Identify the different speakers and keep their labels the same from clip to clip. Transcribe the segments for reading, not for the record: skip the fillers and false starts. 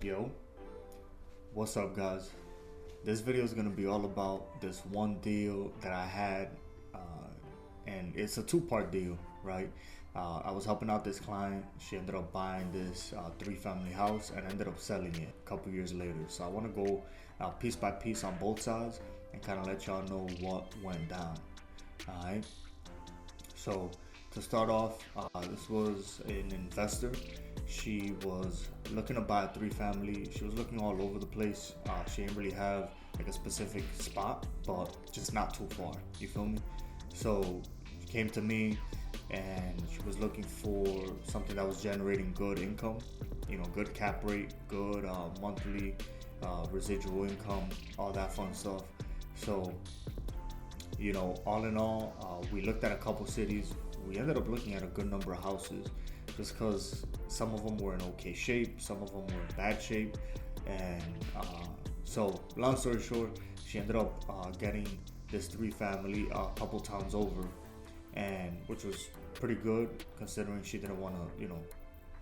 Speaker 1: Yo, what's up, guys? This video is gonna be all about this one deal that I had, and it's a two-part deal, right? I was helping out this client. She ended up buying this three-family house and ended up selling it a couple years later. So I want to go piece by piece on both sides and kind of let y'all know what went down. All right. So to start off, this was an investor. She was looking to buy a three-family. She was looking all over the place. She didn't really have like a specific spot, but just not too far. You feel me? So she came to me, and she was looking for something that was generating good income. You know, good cap rate, good monthly residual income, all that fun stuff. So, you know, all in all, we looked at a couple cities. We ended up looking at a good number of houses, just because some of them were in okay shape, some of them were in bad shape, and so long story short, she ended up getting this three-family a couple towns over, and which was pretty good considering she didn't want to, you know,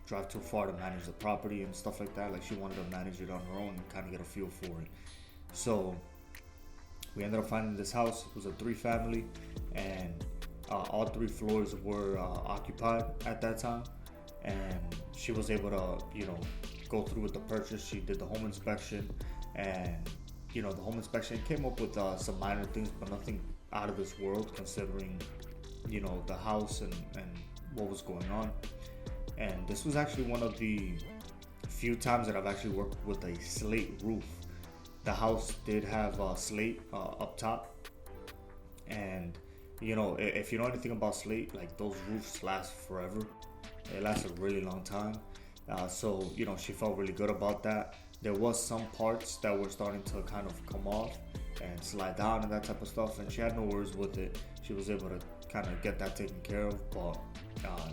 Speaker 1: drive too far to manage the property and stuff like that. Like, she wanted to manage it on her own and kind of get a feel for it. So we ended up finding this house. It was a three-family, and all three floors were occupied at that time, and she was able to, you know, go through with the purchase. She did the home inspection, and you know, the home inspection came up with some minor things, but nothing out of this world considering, you know, the house and what was going on. And this was actually one of the few times that I've actually worked with a slate roof. The house did have a slate up top, and you know, if you know anything about slate, like, those roofs last forever. It lasts a really long time. So, you know, she felt really good about that. There was some parts that were starting to kind of come off and slide down and that type of stuff, and she had no worries with it. She was able to kind of get that taken care of, but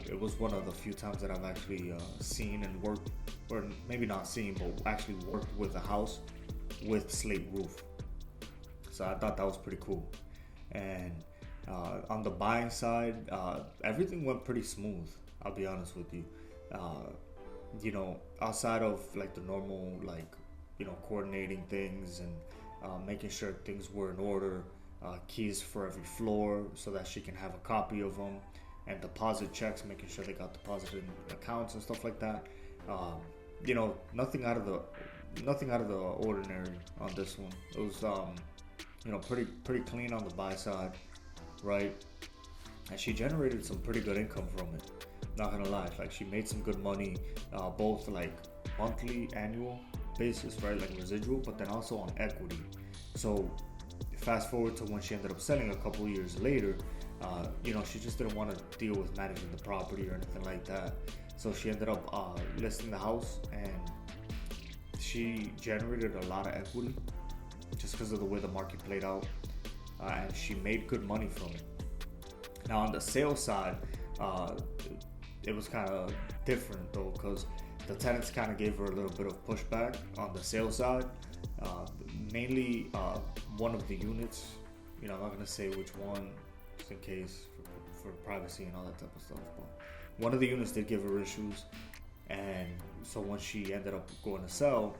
Speaker 1: it was one of the few times that I've actually seen and worked, or maybe not seen, but actually worked with a house with slate roof. So I thought that was pretty cool. And on the buying side, everything went pretty smooth. I'll be honest with you. You know, outside of like the normal, like, you know, coordinating things and making sure things were in order, keys for every floor so that she can have a copy of them, and deposit checks, making sure they got deposited in accounts and stuff like that. You know, nothing out of the ordinary on this one. It was you know, pretty clean on the buy side, right? And she generated some pretty good income from it. Not gonna lie, like, she made some good money, both like monthly, annual basis, right, like residual, but then also on equity. So fast forward to when she ended up selling a couple years later, you know, she just didn't want to deal with managing the property or anything like that. So she ended up listing the house, and she generated a lot of equity just because of the way the market played out, and she made good money from it. Now on the sales side, it was kind of different though, because the tenants kind of gave her a little bit of pushback on the sales side. Mainly one of the units, you know, I'm not gonna say which one, just in case for privacy and all that type of stuff, but one of the units did give her issues. And so when she ended up going to sell,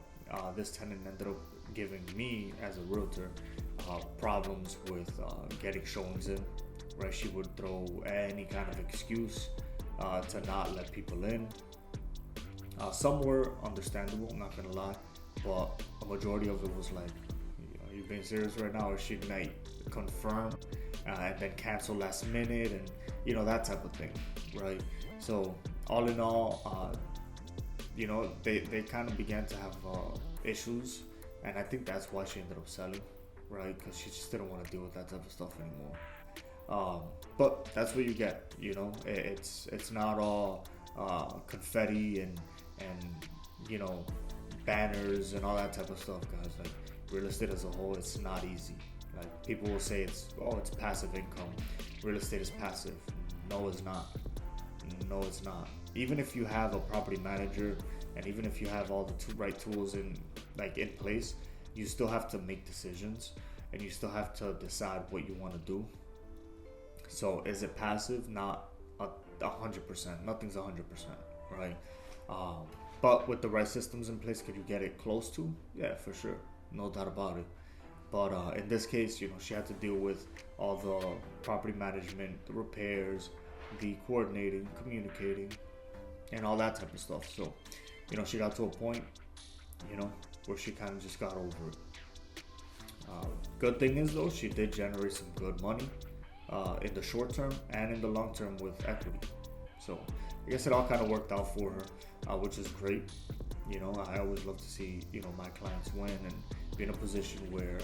Speaker 1: this tenant ended up giving me, as a realtor, problems with getting showings in, right? She would throw any kind of excuse to not let people in. Some were understandable, I'm not gonna lie, but a majority of it was like, are you being serious right now? Or she might confirm and then cancel last minute, and you know, that type of thing, right? So all in all, you know, they kind of began to have issues, and I think that's why she ended up selling, right? Because she just didn't want to deal with that type of stuff anymore. But that's what you get, you know. It's not all confetti and you know, banners and all that type of stuff, guys. Like, real estate as a whole, it's not easy. Like, people will say it's passive income. Real estate is passive. No, it's not. No, it's not. Even if you have a property manager, and even if you have all the right tools in place, you still have to make decisions, and you still have to decide what you want to do. So is it passive? Not 100%. Nothing's 100%, right? But with the right systems in place, could you get it close to? Yeah, for sure, no doubt about it. But in this case, she had to deal with all the property management, the repairs, the coordinating, communicating, and all that type of stuff. So, she got to a point, where she kind of just got over it. Good thing is though, she did generate some good money in the short term and in the long term with equity. So I guess it all kind of worked out for her, which is great. I always love to see my clients win and be in a position where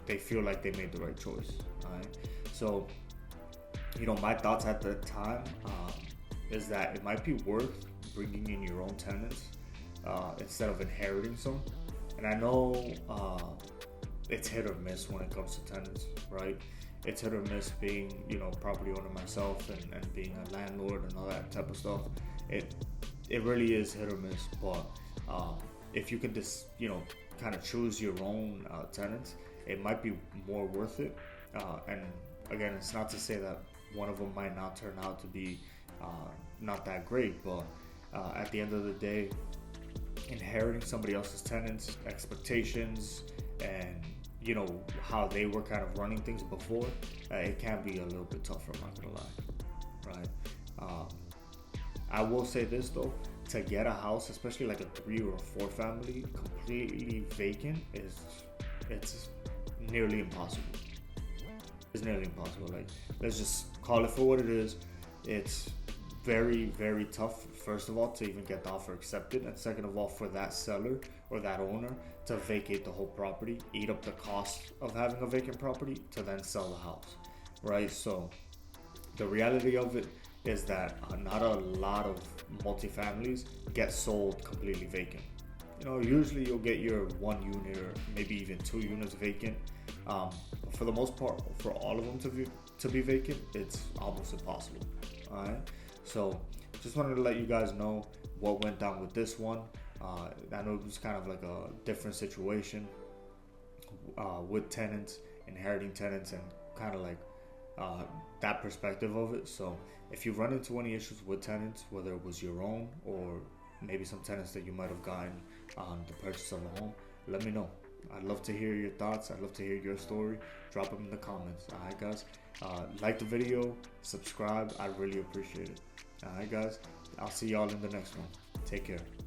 Speaker 1: they feel like they made the right choice. All right. So my thoughts at the time is that it might be worth bringing in your own tenants instead of inheriting some. And I know it's hit or miss when it comes to tenants, right? It's hit or miss being, property owner myself and being a landlord and all that type of stuff. It really is hit or miss, but if you can just, kind of choose your own tenants, it might be more worth it. And again, it's not to say that one of them might not turn out to be not that great, but at the end of the day, inheriting somebody else's tenants, expectations, and how they were kind of running things before, it can be a little bit tougher, I'm not gonna lie, right? I will say this though, to get a house, especially like a 3 or 4 family, completely vacant it's nearly impossible. It's nearly impossible. Like, let's just call it for what it is. It's very, very tough, first of all, to even get the offer accepted, and second of all, for that seller or that owner to vacate the whole property, eat up the cost of having a vacant property to then sell the house, right? So the reality of it is that not a lot of multifamilies get sold completely vacant. Usually you'll get your 1 unit or maybe even 2 units vacant. For the most part, for all of them to be vacant, it's almost impossible. All right. So just wanted to let you guys know what went down with this one. I know it was kind of like a different situation with tenants, inheriting tenants, and kind of like that perspective of it. So if you run into any issues with tenants, whether it was your own or maybe some tenants that you might have gotten on the purchase of a home, let me know. I'd love to hear your thoughts. I'd love to hear your story. Drop them in the comments. All right, guys. Like the video, subscribe. I really appreciate it. All right, guys. I'll see y'all in the next one. Take care.